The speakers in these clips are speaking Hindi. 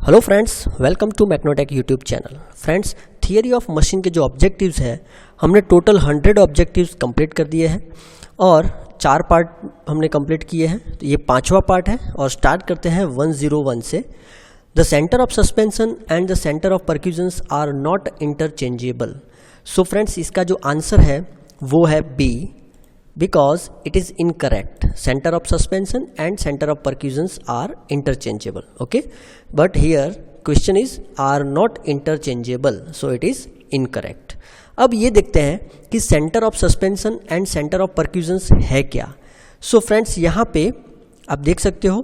Hello friends, welcome to Magnotech YouTube channel. Friends, theory of machine के जो ऑब्जेक्टिव्स है हमने टोटल 100 ऑब्जेक्टिव्स कंप्लीट कर दिए हैं और 4 पार्ट हमने कंप्लीट किए हैं। तो ये 5वां पार्ट है और स्टार्ट करते हैं 101 से। The centre of suspension and the centre of percussions are not interchangeable. So friends, इसका जो आंसर है वो है B, because it is incorrect. Center of suspension and center of percussions are interchangeable. Okay, but here question is are not interchangeable, so it is incorrect. अब ये देखते हैं कि center of suspension and center of percussions है क्या। So friends, यहाँ पे आप देख सकते हो,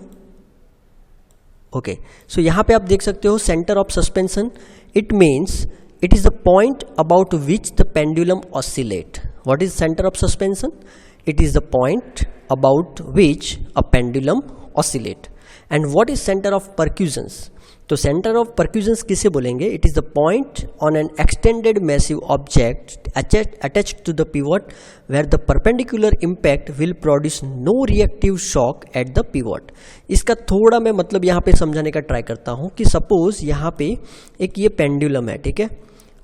okay, so यहाँ पे आप देख सकते हो center of suspension, it means it is the point about which the pendulum oscillate. What is center of suspension? It is the point about which a pendulum oscillate. And what is center of percussions? तो center of percussions किसे बोलेंगे? It is the point on an extended massive object attached to the pivot where the perpendicular impact will produce no reactive shock at the pivot. इसका थोड़ा मैं मतलब यहाँ पे समझाने का ट्राई करता हूँ कि सपोज यहाँ पे एक ये पेंडुलम है, ठीक है,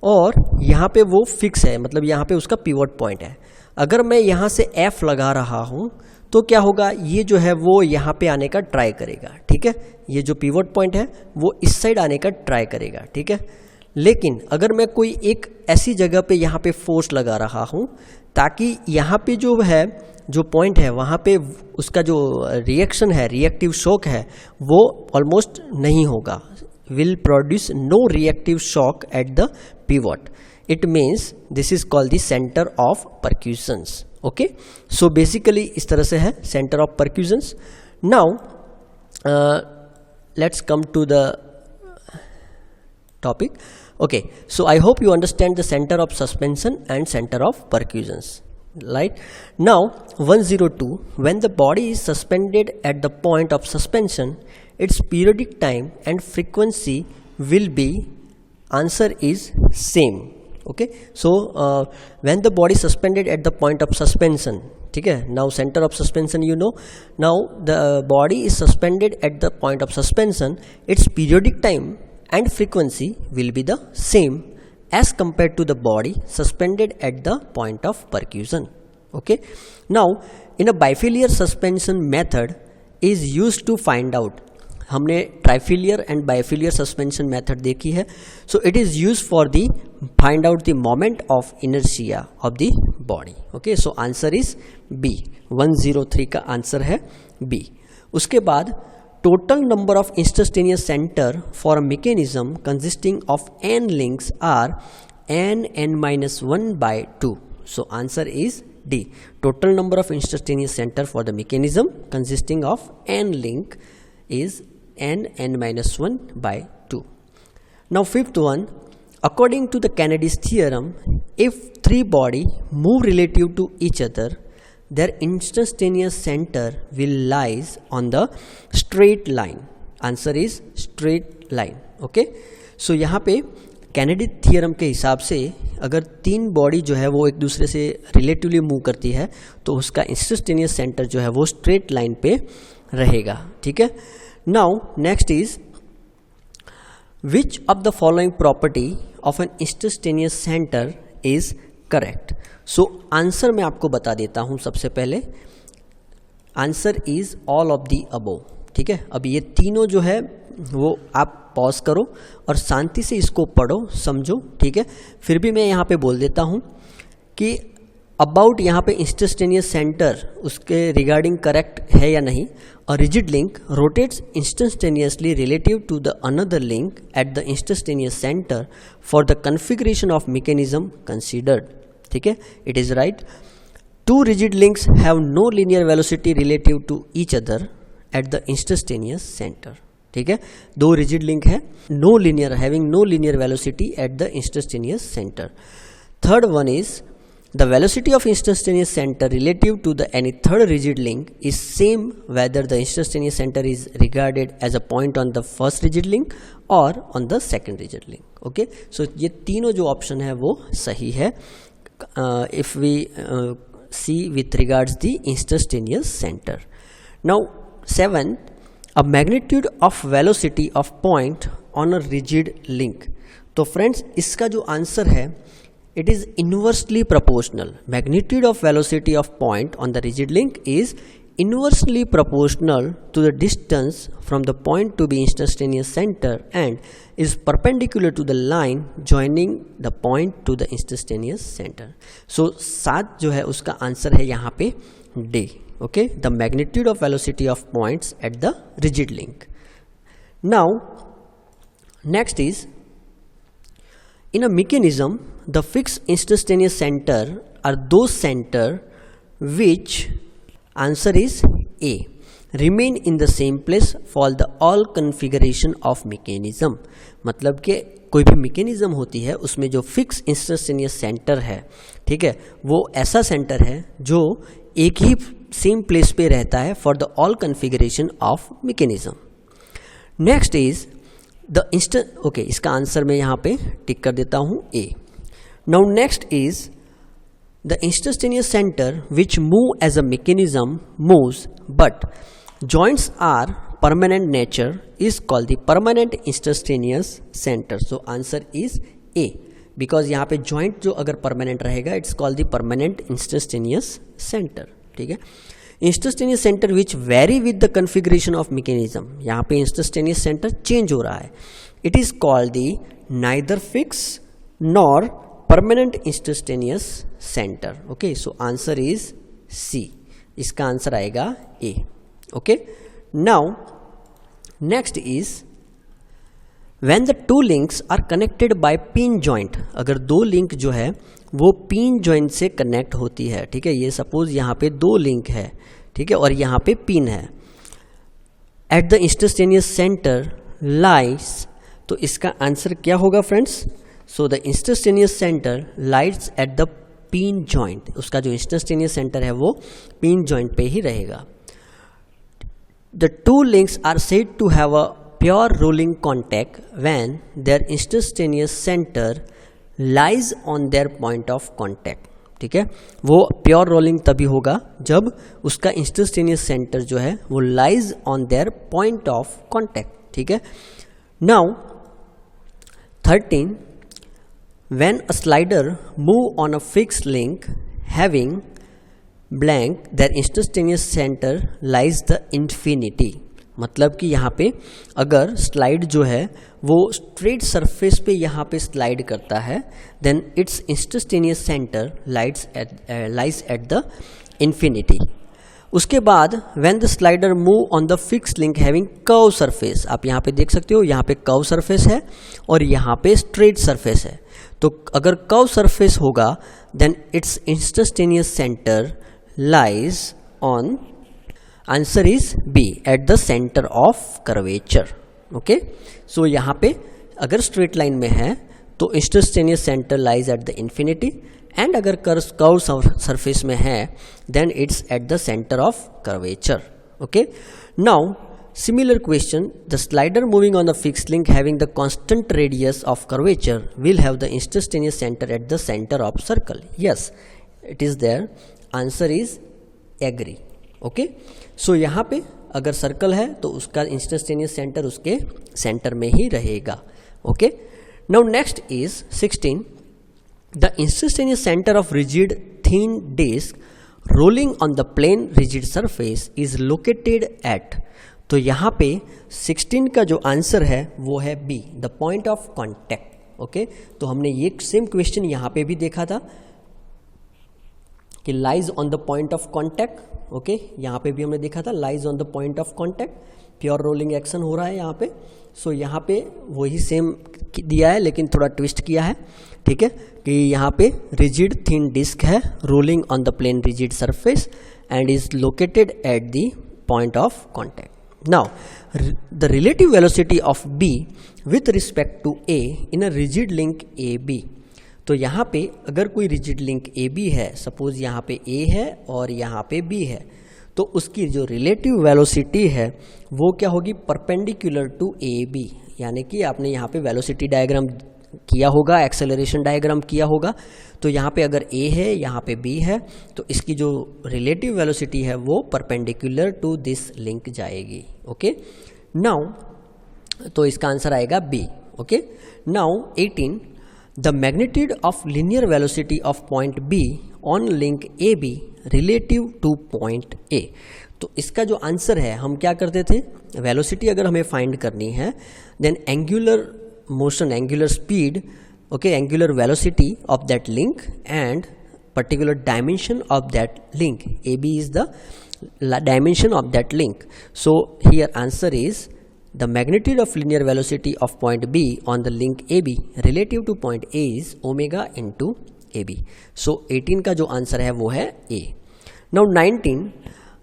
और यहाँ पे वो फिक्स है, मतलब यहाँ पे उसका पिवट पॉइंट है। अगर मैं यहाँ से F लगा रहा हूँ तो क्या होगा, ये जो है वो यहाँ पे आने का ट्राई करेगा, ठीक है, ये जो पिवट पॉइंट है वो इस साइड आने का ट्राई करेगा, ठीक है। लेकिन अगर मैं कोई एक ऐसी जगह पे यहाँ पे फोर्स लगा रहा हूँ ताकि यहाँ पे जो है, जो पॉइंट है वहाँ पे उसका जो रिएक्शन है, रिएक्टिव शॉक है, वो ऑलमोस्ट नहीं होगा, will produce no reactive shock at the pivot. It means this is called the center of percussions. Okay, so basically इस तरह से है center of percussions. Now let's come to the topic. Okay, so I hope you understand the center of suspension and center of percussions. Right now 102, when the body is suspended at the point of suspension, its periodic time and frequency will be, answer is same. Okay, so when the body is suspended at the point of suspension, ठीक है, now center of suspension you know, now the body is suspended at the point of suspension, its periodic time and frequency will be the same as compared to the body suspended at the point of percussion. Okay, now in a bifilar suspension method is used to find out, हमने trifilar and bifilar suspension method देखी है। So it is use for the find out the moment of inertia of the body. Okay, so answer is B, 103 का आंसर है बी। उसके बाद total number of instantaneous centre for a mechanism consisting of n links are n(n-1/2). So answer is D. Total number of instantaneous center for the mechanism consisting of n link is n(n-1/2). Now fifth one, according to the Kennedy's theorem, if three body move relative to each other, their instantaneous center will lies on the straight line. Answer is straight line. Okay, so यहाँ पे कैनेडी थियरम के हिसाब से अगर 3 बॉडी जो है वो एक दूसरे से रिलेटिवली मूव करती है तो उसका इंस्टेंटेनियस सेंटर जो है वो स्ट्रेट लाइन पे रहेगा, ठीक है। Now next is which of the following property of an instantaneous centre is correct. So answer मैं आपको बता देता हूँ। सबसे पहले answer is all of the above, ठीक है। अब ये तीनों जो है वो आप पॉज करो और शांति से इसको पढ़ो, समझो, ठीक है। फिर भी मैं यहाँ पे बोल देता हूँ कि अबाउट यहाँ पे इंस्टेंटेनियस सेंटर उसके रिगार्डिंग करेक्ट है या नहीं। और rigid link rotates instantaneously relative to the another link at the instantaneous centre for the configuration of mechanism considered, ठीक है, it is right. 2 rigid links have no linear velocity relative to each other at the instantaneous centre, ठीक है। 2 रिजिड लिंक है, no linear, having no linear velocity at the instantaneous centre. Third one is the velocity of instantaneous centre relative to the any third rigid link is same whether the instantaneous centre is regarded as a point on the first rigid link और on the second rigid link. Okay, so ये तीनों जो ऑप्शन है वो सही है if we see with regards the instantaneous centre. Now 7, a magnitude of velocity of point on a rigid link. तो फ्रेंड्स इसका जो आंसर है it is inversely proportional. Magnitude of velocity of point on the rigid link is inversely proportional to the distance from the point to the instantaneous center and is perpendicular to the line joining the point to the instantaneous center. So 7 जो है उसका आंसर है यहाँ पे D. Okay, the magnitude of velocity of points at the rigid link. Now next is, in a mechanism the fixed instantaneous center are those center which, answer is A, remain in the same place for the all configuration of mechanism. मतलब कि कोई भी mechanism होती है उसमें जो फिक्स इंस्टेंटेनियस सेंटर है, ठीक है, वो ऐसा सेंटर है जो एक ही सेम प्लेस पे रहता है for the all configuration of mechanism. Next is the instant, okay, इसका आंसर मैं यहाँ पे टिक कर देता हूँ A. Now next is the instantaneous center which move as a mechanism moves but joints are permanent nature is called the permanent instantaneous center. So answer is A, because यहाँ पे joint जो अगर permanent रहेगा it's called the permanent instantaneous center. ठीक है, instantaneous center which vary with the configuration of mechanism, यहाँ पे instantaneous center change हो रहा है, it is called the neither fixed nor permanent instantaneous center. Okay, so answer is C. इसका आंसर आएगा A. Okay, now next is when the two links are connected by pin joint. अगर दो लिंक जो है वो पिन जॉइंट से कनेक्ट होती है, ठीक है, ये सपोज यहाँ पे दो लिंक है, ठीक है, और यहाँ पे पिन है, eight the instantaneous centre lies, तो इसका आंसर क्या होगा friends? So the instantaneous centre lies at the pin joint, उसका जो इंस्टेंटेनियस सेंटर है वो पिन जॉइंट पे ही रहेगा. The two links are said to have a pure rolling contact when their instantaneous centre lies on their point of contact. ठीक है, वो प्योर रोलिंग तभी होगा जब उसका इंस्टेंटेनियस सेंटर जो है वो lies on their point of contact. ठीक है, now 13, when a slider move on a fixed link having blank their instantaneous center lies the infinity. मतलब कि यहाँ पे अगर स्लाइड जो है वो स्ट्रेट सरफेस पे यहाँ पे स्लाइड करता है then its instantaneous centre lies at the infinity. उसके बाद when the slider move on the fix link having curve surface, आप यहाँ पे देख सकते हो यहाँ पे कर्व सरफेस है और यहाँ पे स्ट्रेट सरफेस है. तो अगर कर्व सरफेस होगा then its instantaneous centre lies on, answer is B, at the centre of curvature. Okay, so यहाँ पे अगर स्ट्रेट लाइन में है तो instantaneous centre lies at the infinity, and अगर कर्व सरफेस में है then it's at the centre of curvature. Okay, now similar question, the slider moving on the fixed link having the constant radius of curvature will have the instantaneous center at the center of circle. Yes, it is there. Answer is agree. Okay, so यहाँ पे अगर सर्कल है तो उसका इंस्टेंटेनियस सेंटर उसके सेंटर में ही रहेगा. Okay, now next is 16. The instantaneous center of rigid thin disk rolling on the plane rigid surface is located at, तो यहाँ पे 16 का जो आंसर है वो है B, the point of contact. Okay, तो हमने ये सेम क्वेश्चन यहाँ पे भी देखा था कि lies on the point of contact. Okay, यहाँ पे भी हमने देखा था lies on the point of contact, pure rolling action हो रहा है यहाँ पे. सो यहाँ पे वही सेम दिया है लेकिन थोड़ा ट्विस्ट किया है. ठीक है, कि यहाँ पे रिजिड थिन डिस्क है rolling on the plane rigid surface and is located at the point of contact. Now, the relative velocity of B with respect to A in a rigid link AB. तो यहाँ पे अगर कोई rigid link AB है, सपोज यहाँ पे A है और यहाँ पे B है, तो उसकी जो relative velocity है वो क्या होगी? perpendicular to AB. यानी कि आपने यहाँ पे velocity diagram किया होगा, एक्सेलरेशन डायग्राम किया होगा, तो यहाँ पे अगर A है यहाँ पे B है तो इसकी जो रिलेटिव वेलोसिटी है वो परपेंडिकुलर टू दिस लिंक जाएगी. ओके, नाउ तो इसका आंसर आएगा B. Okay, now 18, the magnitude of linear velocity of point B on link A B relative to point A. तो इसका जो आंसर है, हम क्या करते थे, वेलोसिटी अगर हमें फाइंड करनी है then angular motion, angular speed, okay, angular velocity of that link and particular dimension of that link. AB is the dimension of that link. So here answer is the magnitude of linear velocity of point B on the link AB relative to point A is omega into AB. So 18 का जो आंसर है वो है A. Now 19,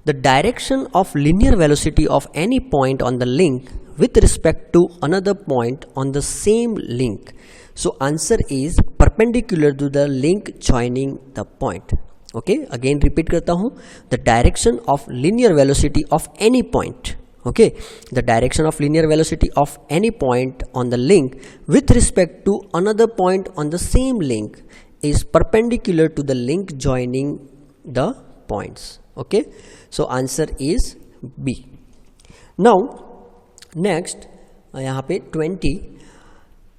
the direction of linear velocity of any point on the link with respect to another point on the same link. So answer is perpendicular to the link joining the point. Okay, again repeat करता हूँ, the direction of linear velocity of any point. Okay, the direction of linear velocity of any point on the link with respect to another point on the same link is perpendicular to the link joining the points. Okay, so answer is B. Now next यहाँ पे 20,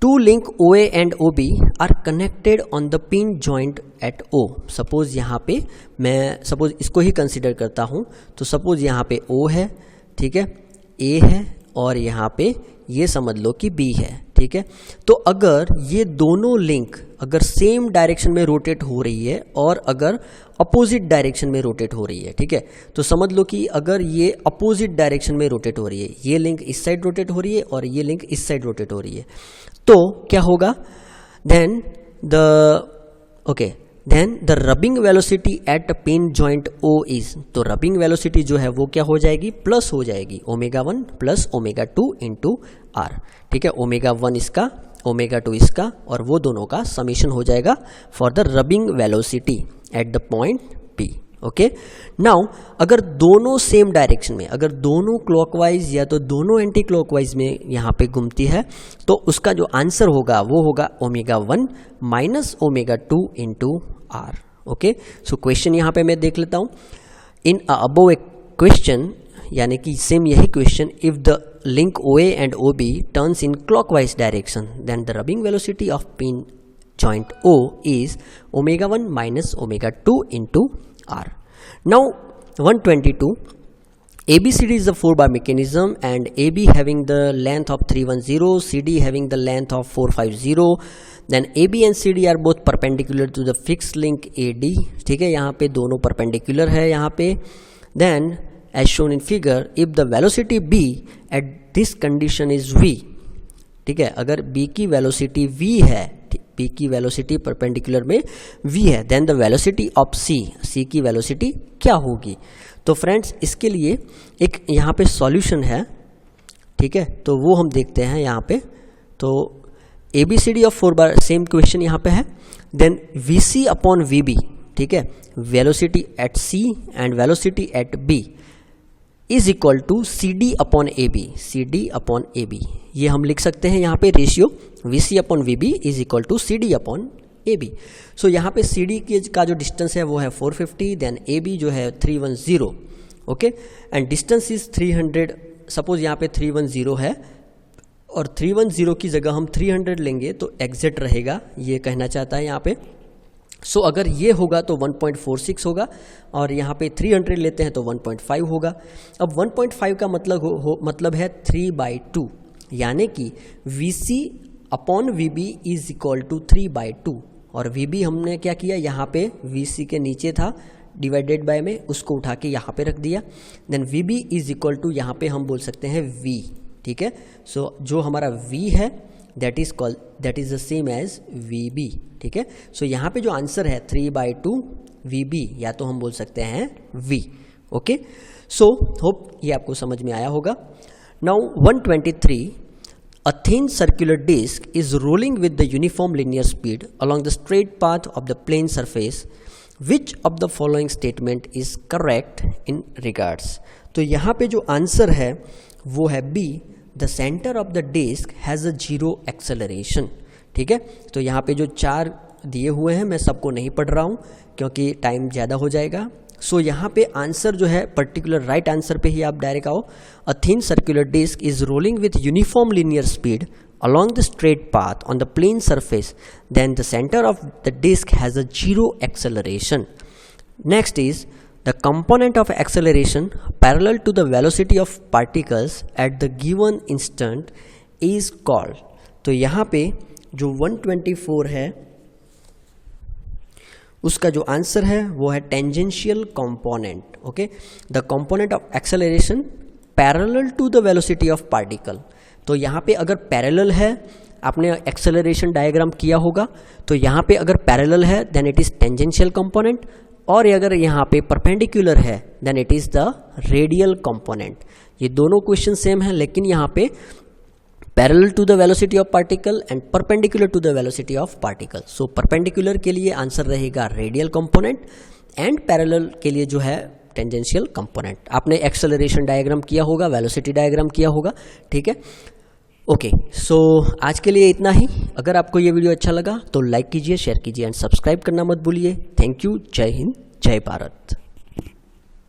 two link OA and OB are connected on the pin joint at O. Suppose यहाँ पे मैं सपोज इसको ही कंसिडर करता हूँ, तो सपोज यहाँ पे O है, ठीक है, A है और यहाँ पे ये समझ लो कि B है, ठीक है। तो अगर ये दोनों लिंक अगर सेम डायरेक्शन में रोटेट हो रही है और अगर अपोजिट डायरेक्शन में रोटेट हो रही है, ठीक है, तो समझ लो कि अगर ये अपोजिट डायरेक्शन में रोटेट हो रही है, ये लिंक इस साइड रोटेट हो रही है और ये लिंक इस साइड रोटेट हो रही है, तो क्या होगा, then the rubbing velocity at pin joint O is, तो रबिंग वेलोसिटी जो है वो क्या हो जाएगी, प्लस हो जाएगी omega 1 plus omega 2 into R, ठीक है, ओमेगा 1 इसका, ओमेगा 2 इसका, और वो दोनों का समीशन हो जाएगा for the rubbing velocity at the point P। Okay, now अगर दोनों सेम डायरेक्शन में, अगर दोनों क्लॉकवाइज या तो दोनों एंटी क्लॉकवाइज में यहाँ पे घूमती है, तो उसका जो आंसर होगा वो होगा omega 1 minus omega 2 into R. Okay, so question यहाँ पे मैं देख लेता हूँ, इन अबव ए क्वेश्चन, यानी कि सेम यही question, if the link OA and OB turns in clockwise direction then the rubbing velocity of pin joint O is omega 1 minus omega 2 into R. Now 122, ABCD is the 4-bar mechanism and AB having the length of 310, CD having the length of 450, then AB and CD are both perpendicular to the fixed link AD, ठीक है, यहाँ पे दोनों perpendicular है यहाँ पे, then as shown in figure, if the velocity B at this condition is V, ठीक है, अगर B की वेलोसिटी V है, P की वेलोसिटी परपेंडिकुलर में V है, then the velocity of C की वेलोसिटी क्या होगी। तो फ्रेंड्स इसके लिए एक यहाँ पे सॉल्यूशन है, ठीक है, तो वो हम देखते हैं यहाँ पे। तो ABCD ऑफ 4 बार सेम क्वेश्चन यहाँ पे है, देन VC अपॉन VB, ठीक है, velocity at C and velocity at B is equal to CD upon AB, CD upon AB, ये हम लिख सकते हैं यहाँ पे ratio VC upon VB is equal to CD upon AB। So यहाँ पे CD का जो डिस्टेंस है वो है 450, देन AB जो है 310, okay, and distance is 300। Suppose यहाँ पे 310 है और 310 की जगह हम 300 लेंगे तो एग्जैक्ट रहेगा, ये कहना चाहता है यहाँ पे। सो अगर ये होगा तो 1.46 होगा और यहाँ पे 300 लेते हैं तो 1.5 होगा। अब 1.5 का मतलब है 3/2, यानी कि VC upon VB is equal to 3/2, और VB हमने क्या किया, यहाँ पे VC के नीचे था डिवाइडेड बाय में, उसको उठा के यहाँ पे रख दिया, then VB is equal to यहाँ पे हम बोल सकते हैं V, ठीक है। सो जो हमारा V है that is the same as VB, ठीक है। सो यहाँ पे जो आंसर है 3/2 VB, या तो हम बोल सकते हैं V, ओके। सो होप ये आपको समझ में आया होगा। Now 123, a thin circular disc is rolling with the uniform linear speed along the straight path of the plane surface. Which of the following statement is correct in regards? तो यहाँ पे जो आंसर है वो है B, the center of the disc has a zero acceleration, ठीक है। तो यहाँ पे जो 4 दिए हुए हैं मैं सबको नहीं पढ़ रहा हूँ क्योंकि टाइम ज़्यादा हो जाएगा, सो यहाँ पे आंसर जो है पर्टिकुलर राइट आंसर पे ही आप डायरेक्ट आओ। A thin circular disc is rolling with uniform linear speed along the straight path on the plane surface, then the center of the disk has a zero acceleration. Next is the component of acceleration parallel to the velocity of particles at the given instant is called. तो यहाँ पे जो 124 है उसका जो आंसर है वो है tangential component. Okay, the component of acceleration parallel to the velocity of particle. तो यहाँ पे अगर पैरेलल है, आपने एक्सेलरेशन डायग्राम किया होगा, तो यहाँ पे अगर पैरेलल है then it is tangential component, और अगर यहाँ पे परपेंडिकुलर है then it is the radial component. ये दोनों क्वेश्चन सेम है, लेकिन यहाँ पे parallel to the velocity of particle and perpendicular to the velocity of particle. So perpendicular के लिए आंसर रहेगा रेडियल कंपोनेंट एंड पैरेलल के लिए जो है टेंजेंशियल कंपोनेंट। आपने एक्सेलरेशन डायग्राम किया होगा, वेलोसिटी डायग्राम किया होगा, ठीक है। ओके, सो आज के लिए इतना ही। अगर आपको ये वीडियो अच्छा लगा तो लाइक कीजिए, शेयर कीजिए एंड सब्सक्राइब करना मत भूलिए। Thank you. जय हिंद, जय भारत।